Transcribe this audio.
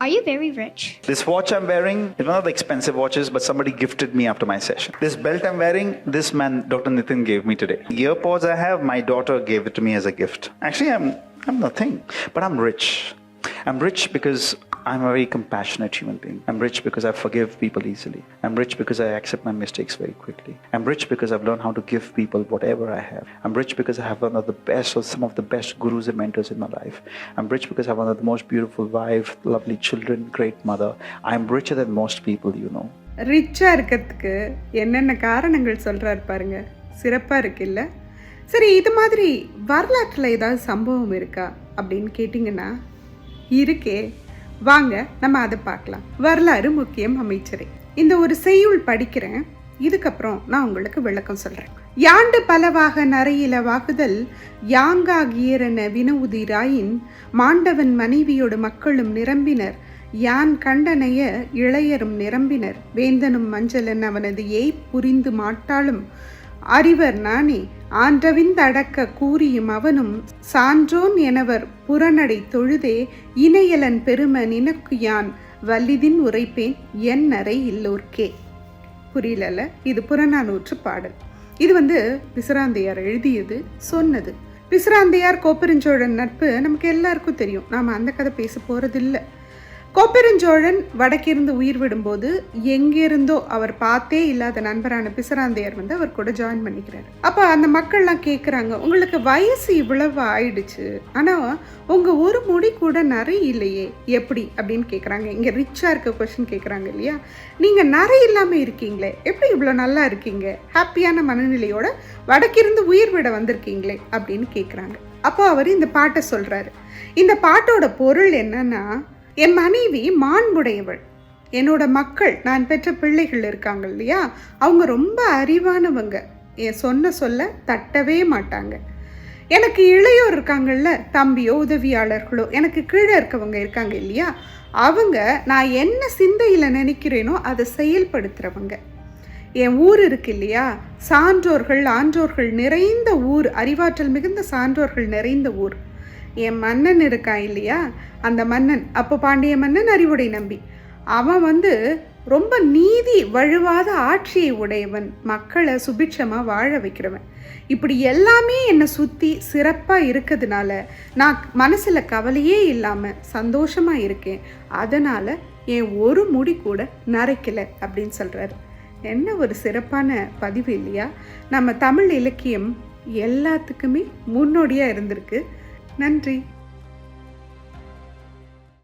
Are you very rich? This watch I'm wearing is one of the expensive watches, but somebody gifted me after my session. This belt I'm wearing, this man, Dr. Nitin, gave me today. Earpods I have, my daughter gave it to me as a gift. Actually, I'm nothing, but I'm rich. I'm rich because I'm a very compassionate human being. I'm rich because I forgive people easily. I'm rich because I accept my mistakes very quickly. I'm rich because I've learned how to give people whatever I have. I'm rich because I have one of the best or some of the best gurus and mentors in my life. I'm rich because I have one of the most beautiful wife, lovely children, great mother. I'm richer than most people, you know. ரிச்சாக இருக்கிறதுக்கு என்னென்ன காரணங்கள் சொல்கிறாரு பாருங்க, சிறப்பாக இருக்குல்ல. சரி, இது மாதிரி வரலாற்றில் ஏதாவது சம்பவம் இருக்கா அப்படின்னு கேட்டிங்கன்னா இருக்கே. வாங்க நம்ம அதை பார்க்கலாம். வரலாறு முக்கியம் அமைச்சரே. இந்த ஒரு செய்யுள் படிக்கிறேன், இதுக்கப்புறம் நான் உங்களுக்கு விளக்கம் சொல்கிறேன். யாண்டு பலவாக நரையில வாகுதல் யாங்காகியரன வினவுதிராயின் மாண்டவன் மனைவியோடு மக்களும் நிரம்பினர் யான் கண்டனைய இளையரும் நிரம்பினர் வேந்தனும் மஞ்சளன் அவனது ஏய் புரிந்து மாட்டாளும் அறிவர் நானே ஆன்றவிந்தடக்க கூறியும் அவனும் சான்றோன் எனவர் புறநடை தொழுதே இணையலன் பெரும நினக்கு யான் வல்லிதின் உரைப்பேன் என் நரை இல்லோர்க்கே. புரியல, இது புறநானூற்று பாடல். இது பிசிராந்தையார் எழுதியது, சொன்னது. பிசிராந்தையார் கோப்பெருஞ்சோழன் நட்பு நமக்கு எல்லாருக்கும் தெரியும், நாம் அந்த கதை பேச போறதில்லை. கோப்பெருஞ்சோழன் வடக்கிருந்து உயிர் விடும்போது எங்கிருந்தோ அவர் பார்த்தே இல்லாத நண்பரான பிசிராந்தையார் அவர் கூட ஜாயின் பண்ணிக்கிறார். அப்போ அந்த மக்கள்லாம் கேட்குறாங்க, உங்களுக்கு வயசு இவ்வளவு ஆயிடுச்சு, ஆனால் உங்கள் ஒரு முடி கூட நரை இல்லையே, எப்படி அப்படின்னு கேட்குறாங்க. இங்கே ரிச்சாக இருக்க கொஸ்டின் கேட்குறாங்க இல்லையா. நீங்கள் நரை இல்லாமல் இருக்கீங்களே, எப்படி இவ்வளோ நல்லா இருக்கீங்க, ஹாப்பியான மனநிலையோட வடக்கிருந்து உயிர் விட வந்திருக்கீங்களே அப்படின்னு கேட்குறாங்க. அப்போ அவர் இந்த பாட்டை சொல்கிறாரு. இந்த பாட்டோட பொருள் என்னன்னா, என் மனைவி மாண்புடையவள், என்னோட மக்கள், நான் பெற்ற பிள்ளைகள் இருக்காங்க இல்லையா, அவங்க ரொம்ப அறிவானவங்க, என் சொல்ல தட்டவே மாட்டாங்க. எனக்கு இளையோர் இருக்காங்கல்ல, தம்பியோ உதவியாளர்களோ, எனக்கு கீழே இருக்கவங்க இருக்காங்க இல்லையா, அவங்க நான் என்ன சிந்தையில் நினைக்கிறேனோ அதை செயல்படுத்துகிறவங்க. என் ஊர் இருக்கு இல்லையா, சான்றோர்கள் ஆன்றோர்கள் நிறைந்த ஊர், அறிவாற்றல் மிகுந்த சான்றோர்கள் நிறைந்த ஊர். என் மன்னன் இருக்கான் இல்லையா, அந்த மன்னன், அப்போ பாண்டிய மன்னன் அறிவுடை நம்பி, அவன் ரொம்ப நீதி வழுவாத ஆட்சியை உடையவன், மக்களை சுபிட்சமாக வாழ வைக்கிறவன். இப்படி எல்லாமே என்னை சுற்றி சிறப்பாக இருக்கிறதுனால நான் மனசில் கவலையே இல்லாமல் சந்தோஷமாக இருக்கேன். அதனால் என் ஒரு முடி கூட நரைக்கலை அப்படின்னு சொல்கிறாரு. என்ன ஒரு சிறப்பான பதிவு இல்லையா. நம்ம தமிழ் இலக்கியம் எல்லாத்துக்குமே முன்னோடியாக இருந்திருக்கு. நன்றி.